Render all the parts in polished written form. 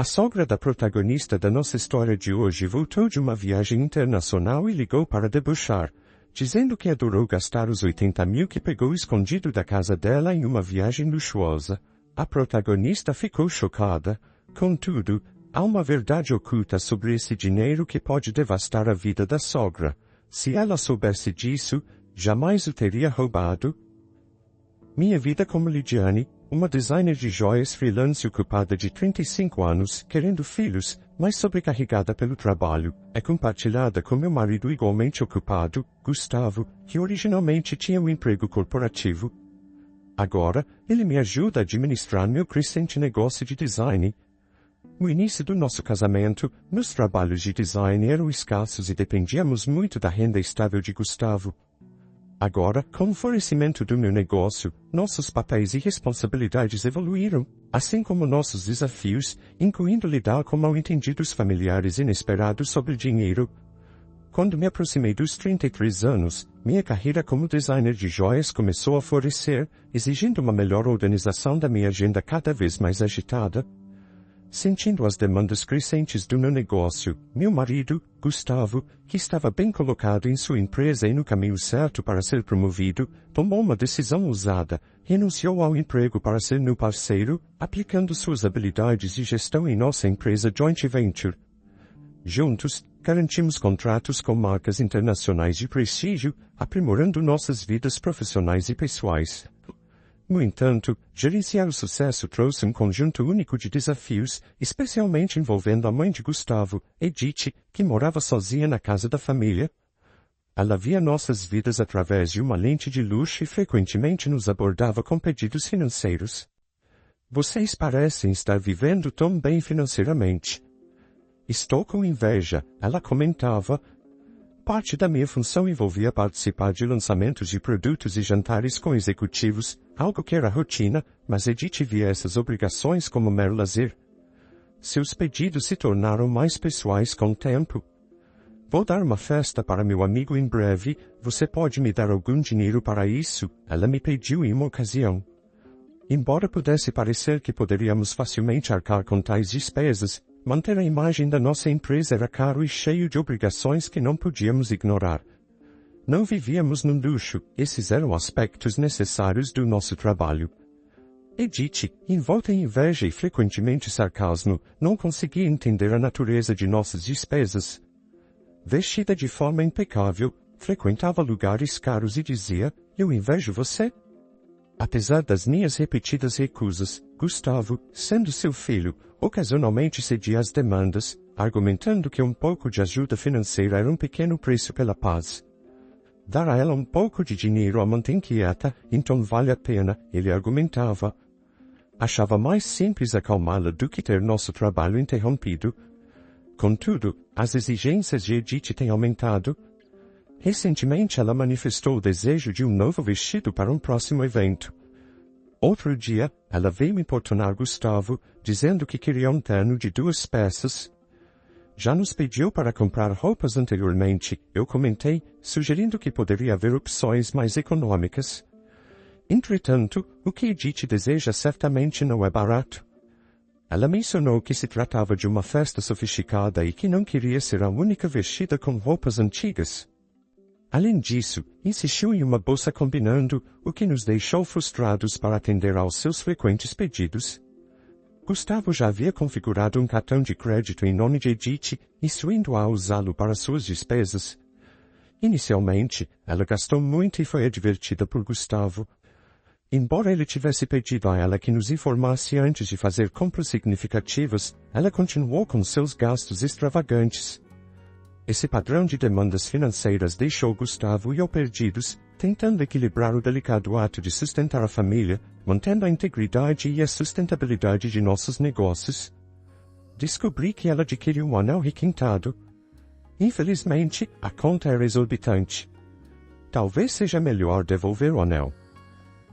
A sogra da protagonista da nossa história de hoje voltou de uma viagem internacional e ligou para debochar, dizendo que adorou gastar os 80 mil que pegou escondido da casa dela em uma viagem luxuosa. A protagonista ficou chocada. Contudo, há uma verdade oculta sobre esse dinheiro que pode devastar a vida da sogra. Se ela soubesse disso, jamais o teria roubado. Minha vida como Lidiane, uma designer de joias freelance ocupada de 35 anos, querendo filhos, mas sobrecarregada pelo trabalho, é compartilhada com meu marido igualmente ocupado, Gustavo, que originalmente tinha um emprego corporativo. Agora, ele me ajuda a administrar meu crescente negócio de design. No início do nosso casamento, meus trabalhos de design eram escassos e dependíamos muito da renda estável de Gustavo. Agora, com o florescimento do meu negócio, nossos papéis e responsabilidades evoluíram, assim como nossos desafios, incluindo lidar com mal-entendidos familiares inesperados sobre dinheiro. Quando me aproximei dos 33 anos, minha carreira como designer de joias começou a florescer, exigindo uma melhor organização da minha agenda cada vez mais agitada. Sentindo as demandas crescentes do meu negócio, meu marido, Gustavo, que estava bem colocado em sua empresa e no caminho certo para ser promovido, tomou uma decisão ousada, renunciou ao emprego para ser meu parceiro, aplicando suas habilidades de gestão em nossa empresa Joint Venture. Juntos, garantimos contratos com marcas internacionais de prestígio, aprimorando nossas vidas profissionais e pessoais. No entanto, gerenciar o sucesso trouxe um conjunto único de desafios, especialmente envolvendo a mãe de Gustavo, Edith, que morava sozinha na casa da família. Ela via nossas vidas através de uma lente de luxo e frequentemente nos abordava com pedidos financeiros. Vocês parecem estar vivendo tão bem financeiramente. Estou com inveja, ela comentava. Parte da minha função envolvia participar de lançamentos de produtos e jantares com executivos, algo que era rotina, mas Edith via essas obrigações como mero lazer. Seus pedidos se tornaram mais pessoais com o tempo. Vou dar uma festa para meu amigo em breve, você pode me dar algum dinheiro para isso? Ela me pediu em uma ocasião. Embora pudesse parecer que poderíamos facilmente arcar com tais despesas, manter a imagem da nossa empresa era caro e cheio de obrigações que não podíamos ignorar. Não vivíamos no luxo, esses eram aspectos necessários do nosso trabalho. Edith, envolta em inveja e frequentemente sarcasmo, não conseguia entender a natureza de nossas despesas. Vestida de forma impecável, frequentava lugares caros e dizia, eu invejo você? Apesar das minhas repetidas recusas, Gustavo, sendo seu filho, ocasionalmente cedia às demandas, argumentando que um pouco de ajuda financeira era um pequeno preço pela paz. Dar a ela um pouco de dinheiro a mantém quieta, então vale a pena, ele argumentava. Achava mais simples acalmá-la do que ter nosso trabalho interrompido. Contudo, as exigências de Edith têm aumentado. Recentemente ela manifestou o desejo de um novo vestido para um próximo evento. Outro dia, ela veio importunar Gustavo, dizendo que queria um terno de 2 peças. Já nos pediu para comprar roupas anteriormente, eu comentei, sugerindo que poderia haver opções mais econômicas. Entretanto, o que Edith deseja certamente não é barato. Ela mencionou que se tratava de uma festa sofisticada e que não queria ser a única vestida com roupas antigas. Além disso, insistiu em uma bolsa combinando, o que nos deixou frustrados para atender aos seus frequentes pedidos. Gustavo já havia configurado um cartão de crédito em nome de Edith, instruindo-a a usá-lo para suas despesas. Inicialmente, ela gastou muito e foi advertida por Gustavo. Embora ele tivesse pedido a ela que nos informasse antes de fazer compras significativas, ela continuou com seus gastos extravagantes. Esse padrão de demandas financeiras deixou Gustavo e eu perdidos, tentando equilibrar o delicado ato de sustentar a família, mantendo a integridade e a sustentabilidade de nossos negócios. Descobri que ela adquiriu um anel requintado. Infelizmente, a conta era exorbitante. Talvez seja melhor devolver o anel.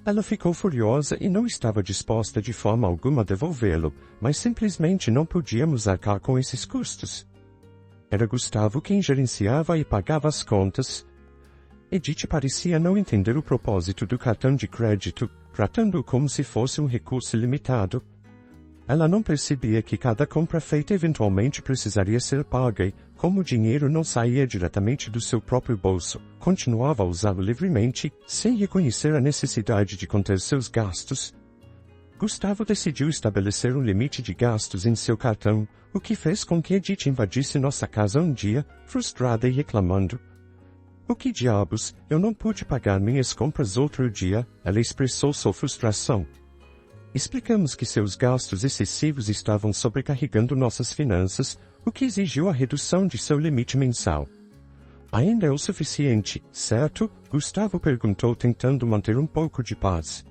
Ela ficou furiosa e não estava disposta de forma alguma a devolvê-lo, mas simplesmente não podíamos arcar com esses custos. Era Gustavo quem gerenciava e pagava as contas. Edith parecia não entender o propósito do cartão de crédito, tratando-o como se fosse um recurso limitado. Ela não percebia que cada compra feita eventualmente precisaria ser paga e, como o dinheiro não saía diretamente do seu próprio bolso, continuava a usá-lo livremente, sem reconhecer a necessidade de conter seus gastos. Gustavo decidiu estabelecer um limite de gastos em seu cartão, o que fez com que Edith invadisse nossa casa um dia, frustrada e reclamando. "O que diabos, eu não pude pagar minhas compras outro dia", ela expressou sua frustração. Explicamos que seus gastos excessivos estavam sobrecarregando nossas finanças, o que exigiu a redução de seu limite mensal. "Ainda é o suficiente, certo?", Gustavo perguntou tentando manter um pouco de paz.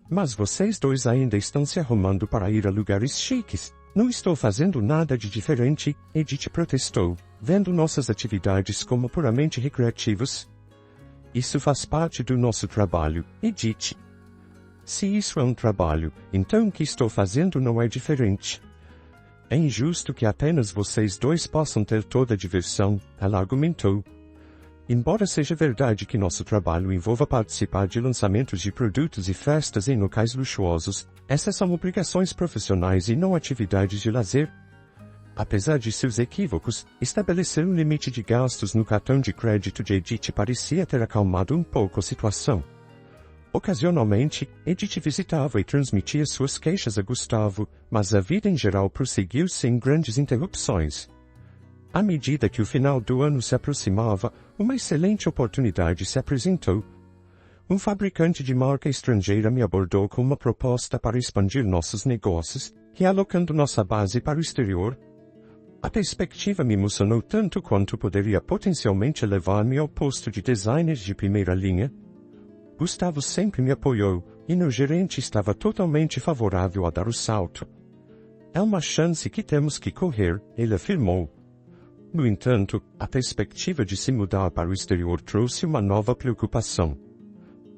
"Mas vocês dois ainda estão se arrumando para ir a lugares chiques." "Não estou fazendo nada de diferente", Edith protestou, vendo nossas atividades como puramente recreativas. "Isso faz parte do nosso trabalho, Edith." "Se isso é um trabalho, então o que estou fazendo não é diferente." "É injusto que apenas vocês dois possam ter toda a diversão", ela argumentou. "Embora seja verdade que nosso trabalho envolva participar de lançamentos de produtos e festas em locais luxuosos, essas são obrigações profissionais e não atividades de lazer." Apesar de seus equívocos, estabelecer um limite de gastos no cartão de crédito de Edith parecia ter acalmado um pouco a situação. Ocasionalmente, Edith visitava e transmitia suas queixas a Gustavo, mas a vida em geral prosseguiu sem grandes interrupções. À medida que o final do ano se aproximava, uma excelente oportunidade se apresentou. Um fabricante de marca estrangeira me abordou com uma proposta para expandir nossos negócios, realocando nossa base para o exterior. A perspectiva me emocionou tanto quanto poderia potencialmente levar-me ao posto de designer de primeira linha. Gustavo sempre me apoiou, e meu gerente estava totalmente favorável a dar o salto. "É uma chance que temos que correr", ele afirmou. No entanto, a perspectiva de se mudar para o exterior trouxe uma nova preocupação.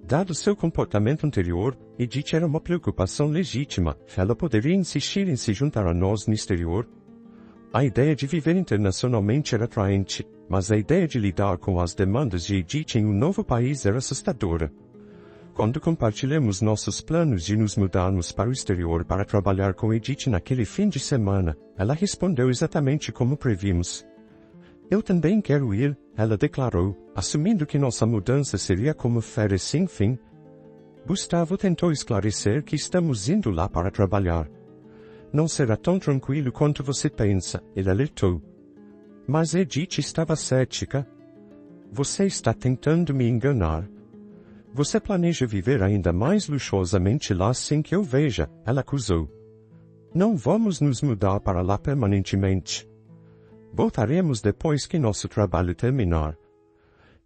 Dado seu comportamento anterior, Edith era uma preocupação legítima. Ela poderia insistir em se juntar a nós no exterior? A ideia de viver internacionalmente era atraente, mas a ideia de lidar com as demandas de Edith em um novo país era assustadora. Quando compartilhamos nossos planos de nos mudarmos para o exterior para trabalhar com Edith naquele fim de semana, ela respondeu exatamente como previmos. "Eu também quero ir", ela declarou, assumindo que nossa mudança seria como férias sem fim. Gustavo tentou esclarecer que estamos indo lá para trabalhar. "Não será tão tranquilo quanto você pensa", ele alertou. Mas Edith estava cética. "Você está tentando me enganar. Você planeja viver ainda mais luxuosamente lá sem que eu veja", ela acusou. "Não vamos nos mudar para lá permanentemente. Voltaremos depois que nosso trabalho terminar."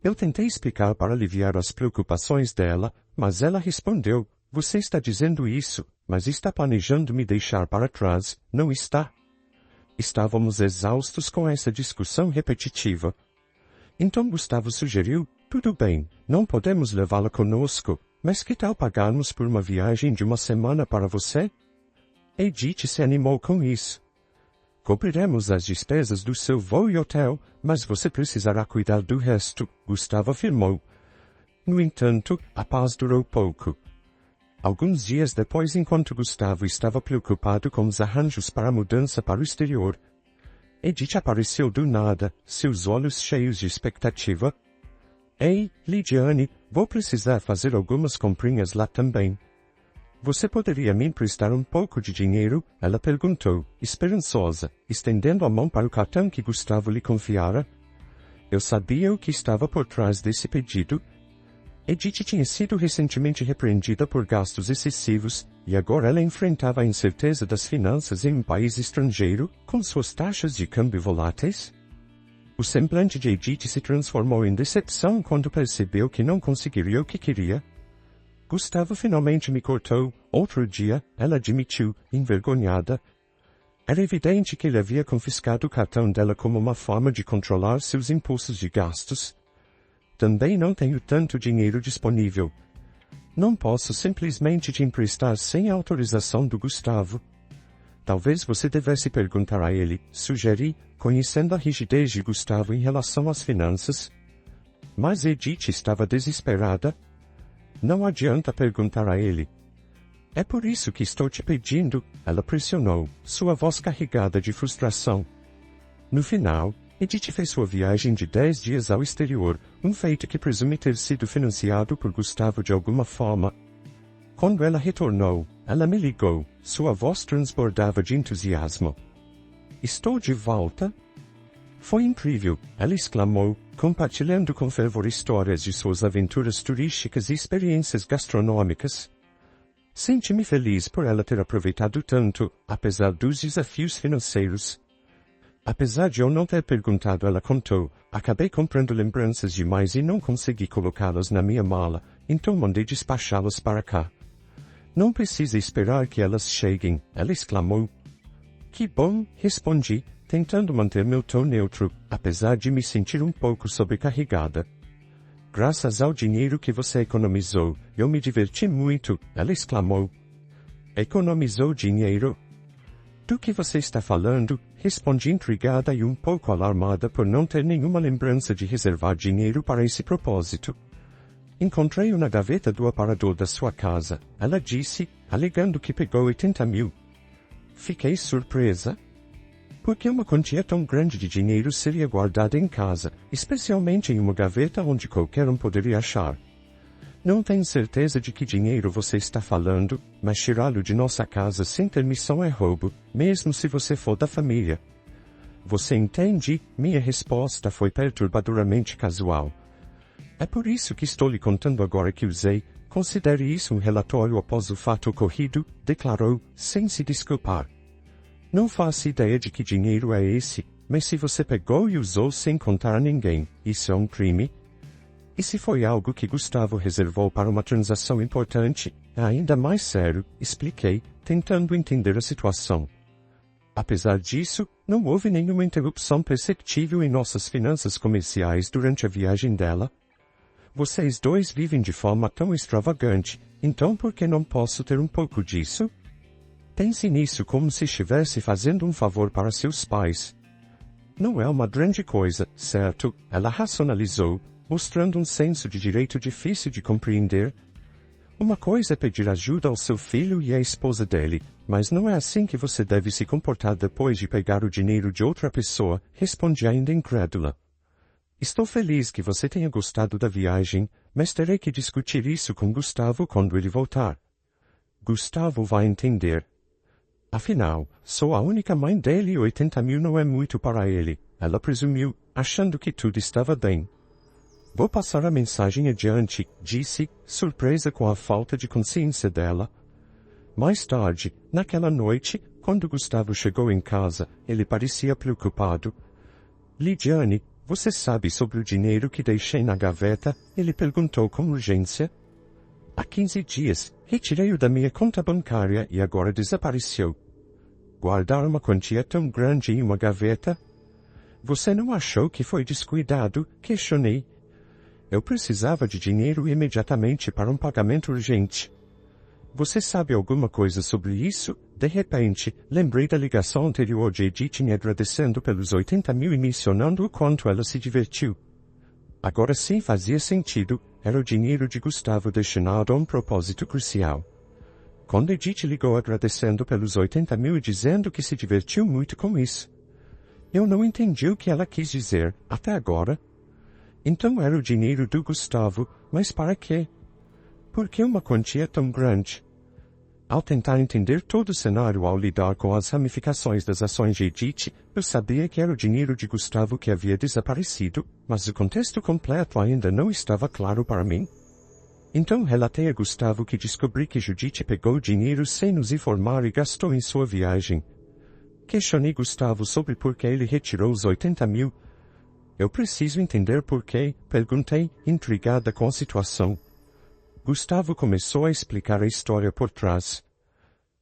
Eu tentei explicar para aliviar as preocupações dela, mas ela respondeu: "Você está dizendo isso, mas está planejando me deixar para trás, não está?" Estávamos exaustos com essa discussão repetitiva. Então Gustavo sugeriu: "Tudo bem, não podemos levá-la conosco, mas que tal pagarmos por uma viagem de uma semana para você?" Edith se animou com isso. "Cobriremos as despesas do seu voo e hotel, mas você precisará cuidar do resto", Gustavo afirmou. No entanto, a paz durou pouco. Alguns dias depois, enquanto Gustavo estava preocupado com os arranjos para a mudança para o exterior, Edith apareceu do nada, seus olhos cheios de expectativa. "Ei, Lidiane, vou precisar fazer algumas comprinhas lá também. Você poderia me emprestar um pouco de dinheiro?", ela perguntou, esperançosa, estendendo a mão para o cartão que Gustavo lhe confiara. Eu sabia o que estava por trás desse pedido. Edith tinha sido recentemente repreendida por gastos excessivos, e agora ela enfrentava a incerteza das finanças em um país estrangeiro, com suas taxas de câmbio voláteis. O semblante de Edith se transformou em decepção quando percebeu que não conseguiria o que queria. "Gustavo finalmente me cortou, outro dia", ela admitiu, envergonhada. Era evidente que ele havia confiscado o cartão dela como uma forma de controlar seus impulsos de gastos. "Também não tenho tanto dinheiro disponível. Não posso simplesmente te emprestar sem a autorização do Gustavo." "Talvez você devesse perguntar a ele", sugeri, conhecendo a rigidez de Gustavo em relação às finanças. Mas Edith estava desesperada. "Não adianta perguntar a ele. É por isso que estou te pedindo, ela pressionou, sua voz carregada de frustração. No final, Edith fez sua viagem de 10 dias ao exterior, um feito que presume ter sido financiado por Gustavo de alguma forma. Quando ela retornou, ela me ligou, sua voz transbordava de entusiasmo. Estou de volta? Foi incrível, ela exclamou, compartilhando com fervor histórias de suas aventuras turísticas e experiências gastronômicas. Senti-me feliz por ela ter aproveitado tanto, apesar dos desafios financeiros. Apesar de eu não ter perguntado, ela contou, acabei comprando lembranças demais e não consegui colocá-las na minha mala, então mandei despachá-las para cá. Não precisa esperar que elas cheguem, ela exclamou. Que bom, respondi, tentando manter meu tom neutro, apesar de me sentir um pouco sobrecarregada. Graças ao dinheiro que você economizou, eu me diverti muito, ela exclamou. Economizou dinheiro? Do que você está falando? Respondi intrigada e um pouco alarmada por não ter nenhuma lembrança de reservar dinheiro para esse propósito. Encontrei-o na gaveta do aparador da sua casa, ela disse, alegando que pegou 80 mil. Fiquei surpresa. Por que uma quantia tão grande de dinheiro seria guardada em casa, especialmente em uma gaveta onde qualquer um poderia achar? Não tenho certeza de que dinheiro você está falando, mas tirá-lo de nossa casa sem permissão é roubo, mesmo se você for da família. Você entende? Minha resposta foi perturbadoramente casual. É por isso que estou lhe contando agora que usei. Considere isso um relatório após o fato ocorrido, declarou, sem se desculpar. Não faço ideia de que dinheiro é esse, mas se você pegou e usou sem contar a ninguém, isso é um crime? E se foi algo que Gustavo reservou para uma transação importante, é ainda mais sério, expliquei, tentando entender a situação. Apesar disso, não houve nenhuma interrupção perceptível em nossas finanças comerciais durante a viagem dela. Vocês dois vivem de forma tão extravagante, então por que não posso ter um pouco disso? Pense nisso como se estivesse fazendo um favor para seus pais. Não é uma grande coisa, certo? Ela racionalizou, mostrando um senso de direito difícil de compreender. Uma coisa é pedir ajuda ao seu filho e à esposa dele, mas não é assim que você deve se comportar depois de pegar o dinheiro de outra pessoa, respondi ainda incrédula. Estou feliz que você tenha gostado da viagem, mas terei que discutir isso com Gustavo quando ele voltar. Gustavo vai entender. Afinal, sou a única mãe dele e 80 mil não é muito para ele, ela presumiu, achando que tudo estava bem. Vou passar a mensagem adiante, disse, surpresa com a falta de consciência dela. Mais tarde, naquela noite, quando Gustavo chegou em casa, ele parecia preocupado. Lidiane, você sabe sobre o dinheiro que deixei na gaveta? Ele perguntou com urgência. Há 15 dias, retirei-o da minha conta bancária e agora desapareceu. Guardar uma quantia tão grande em uma gaveta? Você não achou que foi descuidado? Questionei. Eu precisava de dinheiro imediatamente para um pagamento urgente. Você sabe alguma coisa sobre isso? De repente, lembrei da ligação anterior de Edith me agradecendo pelos 80 mil e mencionando o quanto ela se divertiu. Agora sim fazia sentido, era o dinheiro de Gustavo destinado a um propósito crucial. Quando Edith ligou agradecendo pelos 80 mil e dizendo que se divertiu muito com isso. Eu não entendi o que ela quis dizer, até agora. Então era o dinheiro do Gustavo, mas para quê? Por que uma quantia tão grande? Ao tentar entender todo o cenário ao lidar com as ramificações das ações de Edith, eu sabia que era o dinheiro de Gustavo que havia desaparecido, mas o contexto completo ainda não estava claro para mim. Então relatei a Gustavo que descobri que Judith pegou o dinheiro sem nos informar e gastou em sua viagem. Questionei Gustavo sobre por que ele retirou os 80 mil. Eu preciso entender por quê, perguntei, intrigada com a situação. Gustavo começou a explicar a história por trás.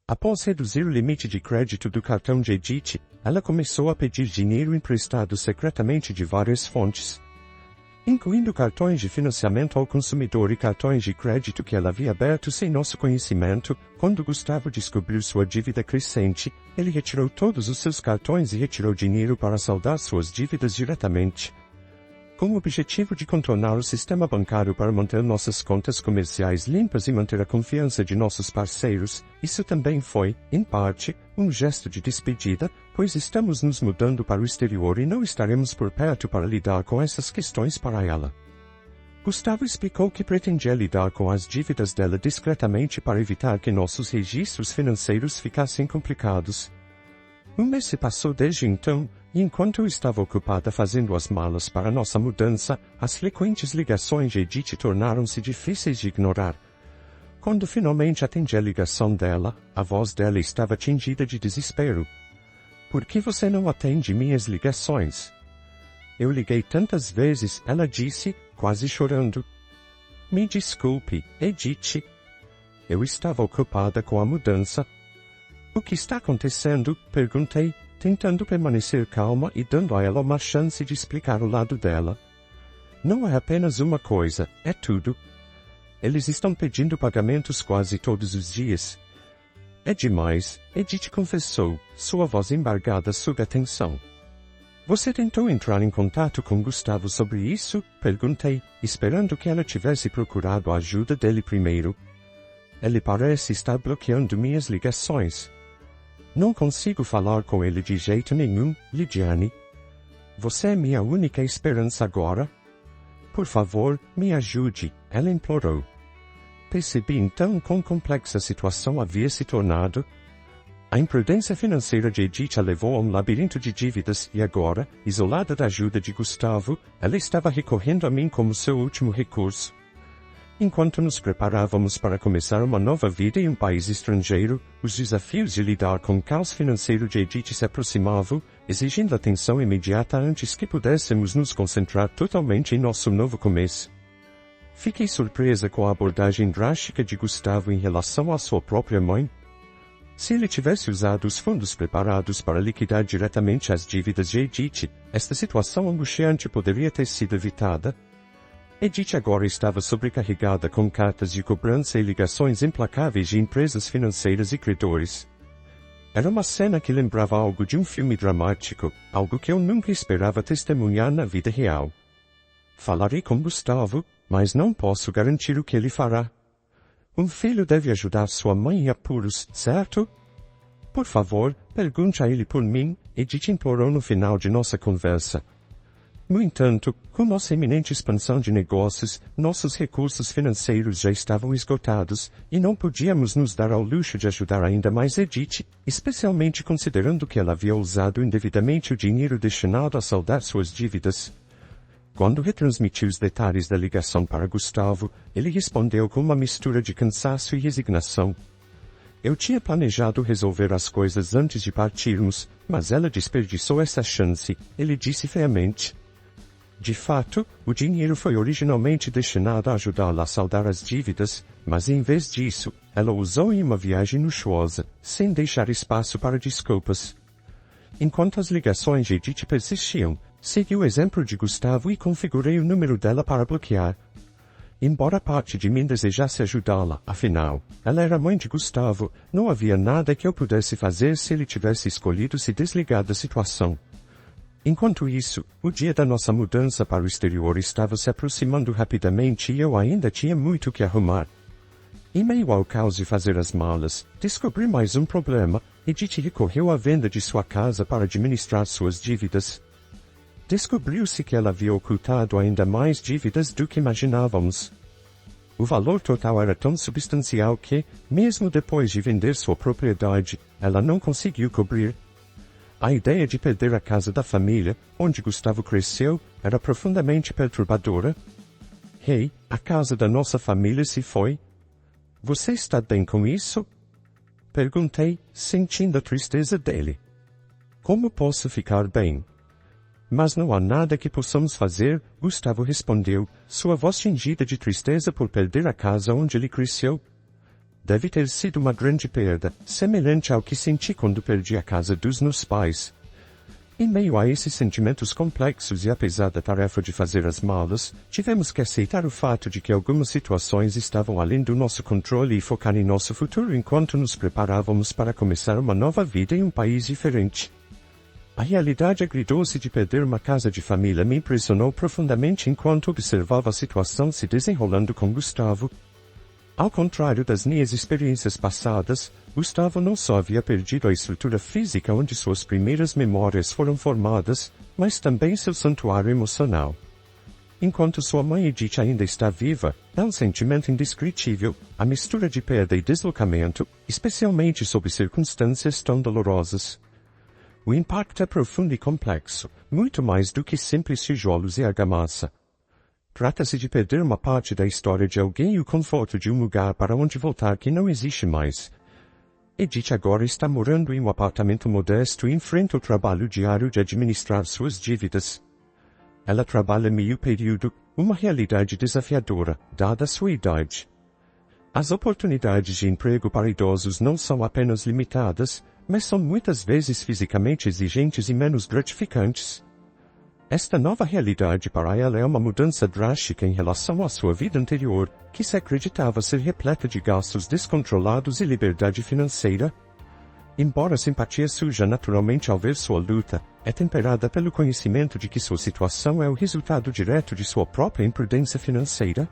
Após reduzir o limite de crédito do cartão de Edith, ela começou a pedir dinheiro emprestado secretamente de várias fontes, incluindo cartões de financiamento ao consumidor e cartões de crédito que ela havia aberto sem nosso conhecimento. Quando Gustavo descobriu sua dívida crescente, ele retirou todos os seus cartões e retirou dinheiro para saldar suas dívidas diretamente. com o objetivo de contornar o sistema bancário para manter nossas contas comerciais limpas e manter a confiança de nossos parceiros. Isso também foi, em parte, um gesto de despedida, pois estamos nos mudando para o exterior e não estaremos por perto para lidar com essas questões para ela. Gustavo explicou que pretendia lidar com as dívidas dela discretamente para evitar que nossos registros financeiros ficassem complicados. Um mês se passou desde então, e enquanto eu estava ocupada fazendo as malas para nossa mudança, as frequentes ligações de Edith tornaram-se difíceis de ignorar. Quando finalmente atendi a ligação dela, a voz dela estava tingida de desespero. "Por que você não atende minhas ligações?" "Eu liguei tantas vezes", ela disse, quase chorando. "Me desculpe, Edith. Eu estava ocupada com a mudança." "O que está acontecendo?" perguntei, tentando permanecer calma e dando a ela uma chance de explicar o lado dela. "Não é apenas uma coisa, é tudo. Eles estão pedindo pagamentos quase todos os dias." "É demais", Edith confessou, sua voz embargada sob a tensão. "Você tentou entrar em contato com Gustavo sobre isso?" perguntei, esperando que ela tivesse procurado a ajuda dele primeiro. "Ele parece estar bloqueando minhas ligações. Não consigo falar com ele de jeito nenhum, Lidiane. Você é minha única esperança agora. Por favor, me ajude", ela implorou. Percebi então quão complexa a situação havia se tornado. A imprudência financeira de Edith a levou a um labirinto de dívidas e agora, isolada da ajuda de Gustavo, ela estava recorrendo a mim como seu último recurso. Enquanto nos preparávamos para começar uma nova vida em um país estrangeiro, os desafios de lidar com o caos financeiro de Edith se aproximavam, exigindo atenção imediata antes que pudéssemos nos concentrar totalmente em nosso novo começo. Fiquei surpresa com a abordagem drástica de Gustavo em relação à sua própria mãe. Se ele tivesse usado os fundos preparados para liquidar diretamente as dívidas de Edith, esta situação angustiante poderia ter sido evitada. Edith agora estava sobrecarregada com cartas de cobrança e ligações implacáveis de empresas financeiras e credores. Era uma cena que lembrava algo de um filme dramático, algo que eu nunca esperava testemunhar na vida real. Falarei com Gustavo, mas não posso garantir o que ele fará. Um filho deve ajudar sua mãe em apuros, certo? Por favor, pergunte a ele por mim, Edith implorou no final de nossa conversa. No entanto, com nossa iminente expansão de negócios, nossos recursos financeiros já estavam esgotados, e não podíamos nos dar ao luxo de ajudar ainda mais Edith, especialmente considerando que ela havia usado indevidamente o dinheiro destinado a saldar suas dívidas. Quando retransmiti os detalhes da ligação para Gustavo, ele respondeu com uma mistura de cansaço e resignação. Eu tinha planejado resolver as coisas antes de partirmos, mas ela desperdiçou essa chance, ele disse friamente. De fato, o dinheiro foi originalmente destinado a ajudá-la a saldar as dívidas, mas em vez disso, ela o usou em uma viagem luxuosa, sem deixar espaço para desculpas. Enquanto as ligações de Edith persistiam, segui o exemplo de Gustavo e configurei o número dela para bloquear. Embora parte de mim desejasse ajudá-la, afinal, ela era mãe de Gustavo, não havia nada que eu pudesse fazer se ele tivesse escolhido se desligar da situação. Enquanto isso, o dia da nossa mudança para o exterior estava se aproximando rapidamente e eu ainda tinha muito que arrumar. Em meio ao caos de fazer as malas, descobri mais um problema. Edith recorreu à venda de sua casa para administrar suas dívidas. Descobriu-se que ela havia ocultado ainda mais dívidas do que imaginávamos. O valor total era tão substancial que, mesmo depois de vender sua propriedade, ela não conseguiu cobrir. A ideia de perder a casa da família, onde Gustavo cresceu, era profundamente perturbadora. Hey, a casa da nossa família se foi? Você está bem com isso? Perguntei, sentindo a tristeza dele. Como posso ficar bem? Mas não há nada que possamos fazer, Gustavo respondeu, sua voz tingida de tristeza por perder a casa onde ele cresceu. Deve ter sido uma grande perda, semelhante ao que senti quando perdi a casa dos meus pais. Em meio a esses sentimentos complexos e apesar da tarefa de fazer as malas, tivemos que aceitar o fato de que algumas situações estavam além do nosso controle e focar em nosso futuro enquanto nos preparávamos para começar uma nova vida em um país diferente. A realidade agridoce de perder uma casa de família me impressionou profundamente enquanto observava a situação se desenrolando com Gustavo. Ao contrário das minhas experiências passadas, Gustavo não só havia perdido a estrutura física onde suas primeiras memórias foram formadas, mas também seu santuário emocional. Enquanto sua mãe Edith ainda está viva, é um sentimento indescritível, a mistura de perda e deslocamento, especialmente sob circunstâncias tão dolorosas. O impacto é profundo e complexo, muito mais do que simples tijolos e argamassa. Trata-se de perder uma parte da história de alguém e o conforto de um lugar para onde voltar que não existe mais. Edith agora está morando em um apartamento modesto e enfrenta o trabalho diário de administrar suas dívidas. Ela trabalha meio período, uma realidade desafiadora, dada a sua idade. As oportunidades de emprego para idosos não são apenas limitadas, mas são muitas vezes fisicamente exigentes e menos gratificantes. Esta nova realidade para ela é uma mudança drástica em relação à sua vida anterior, que se acreditava ser repleta de gastos descontrolados e liberdade financeira. Embora a simpatia surja naturalmente ao ver sua luta, é temperada pelo conhecimento de que sua situação é o resultado direto de sua própria imprudência financeira.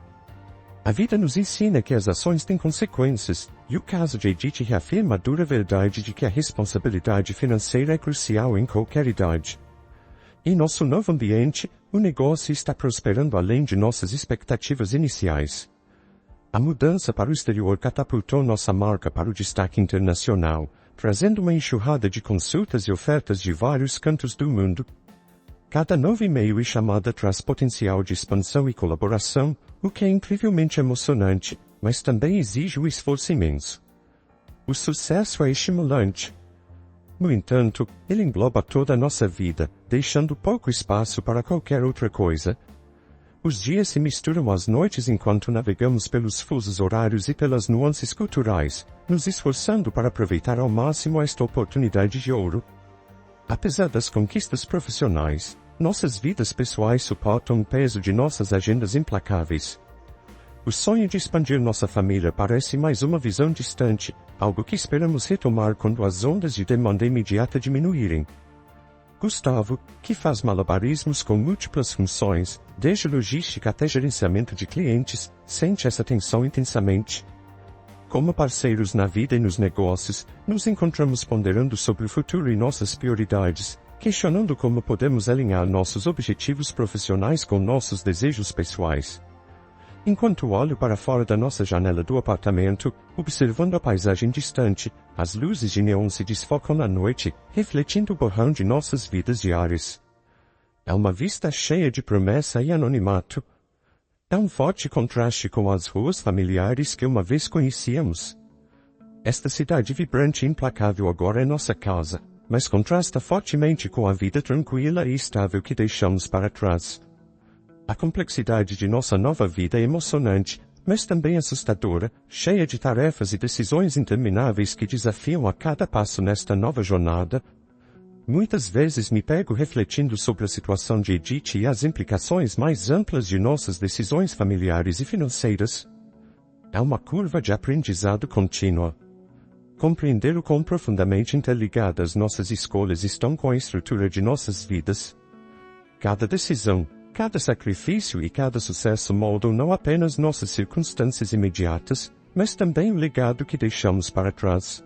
A vida nos ensina que as ações têm consequências, e o caso de Edith reafirma a dura verdade de que a responsabilidade financeira é crucial em qualquer idade. Em nosso novo ambiente, o negócio está prosperando além de nossas expectativas iniciais. A mudança para o exterior catapultou nossa marca para o destaque internacional, trazendo uma enxurrada de consultas e ofertas de vários cantos do mundo. Cada novo e-mail e chamada traz potencial de expansão e colaboração, o que é incrivelmente emocionante, mas também exige um esforço imenso. O sucesso é estimulante. No entanto, ele engloba toda a nossa vida, deixando pouco espaço para qualquer outra coisa. Os dias se misturam às noites enquanto navegamos pelos fusos horários e pelas nuances culturais, nos esforçando para aproveitar ao máximo esta oportunidade de ouro. Apesar das conquistas profissionais, nossas vidas pessoais suportam o peso de nossas agendas implacáveis. O sonho de expandir nossa família parece mais uma visão distante, algo que esperamos retomar quando as ondas de demanda imediata diminuírem. Gustavo, que faz malabarismos com múltiplas funções, desde logística até gerenciamento de clientes, sente essa tensão intensamente. Como parceiros na vida e nos negócios, nos encontramos ponderando sobre o futuro e nossas prioridades, questionando como podemos alinhar nossos objetivos profissionais com nossos desejos pessoais. Enquanto olho para fora da nossa janela do apartamento, observando a paisagem distante, as luzes de neon se desfocam na noite, refletindo o borrão de nossas vidas diárias. É uma vista cheia de promessa e anonimato. É um forte contraste com as ruas familiares que uma vez conhecíamos. Esta cidade vibrante e implacável agora é nossa casa, mas contrasta fortemente com a vida tranquila e estável que deixamos para trás. A complexidade de nossa nova vida é emocionante, mas também assustadora, cheia de tarefas e decisões intermináveis que desafiam a cada passo nesta nova jornada. Muitas vezes me pego refletindo sobre a situação de Edith e as implicações mais amplas de nossas decisões familiares e financeiras. É uma curva de aprendizado contínua. Compreender o quão profundamente interligadas nossas escolhas estão com a estrutura de nossas vidas. Cada decisão, cada sacrifício e cada sucesso moldam não apenas nossas circunstâncias imediatas, mas também o legado que deixamos para trás.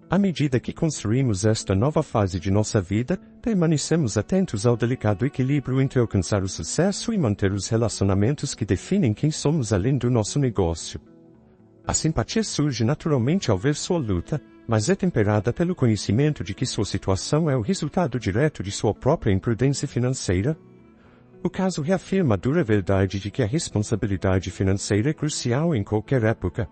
À medida que construímos esta nova fase de nossa vida, permanecemos atentos ao delicado equilíbrio entre alcançar o sucesso e manter os relacionamentos que definem quem somos além do nosso negócio. A simpatia surge naturalmente ao ver sua luta, mas é temperada pelo conhecimento de que sua situação é o resultado direto de sua própria imprudência financeira. O caso reafirma a dura verdade de que a responsabilidade financeira é crucial em qualquer época.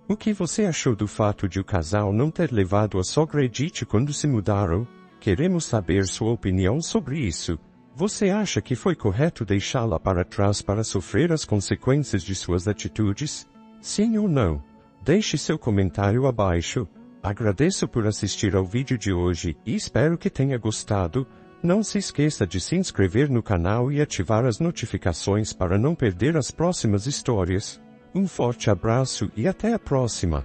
O que você achou do fato de o casal não ter levado a sogra Edith quando se mudaram? Queremos saber sua opinião sobre isso. Você acha que foi correto deixá-la para trás para sofrer as consequências de suas atitudes? Sim ou não? Deixe seu comentário abaixo. Agradeço por assistir ao vídeo de hoje e espero que tenha gostado. Não se esqueça de se inscrever no canal e ativar as notificações para não perder as próximas histórias. Um forte abraço e até a próxima!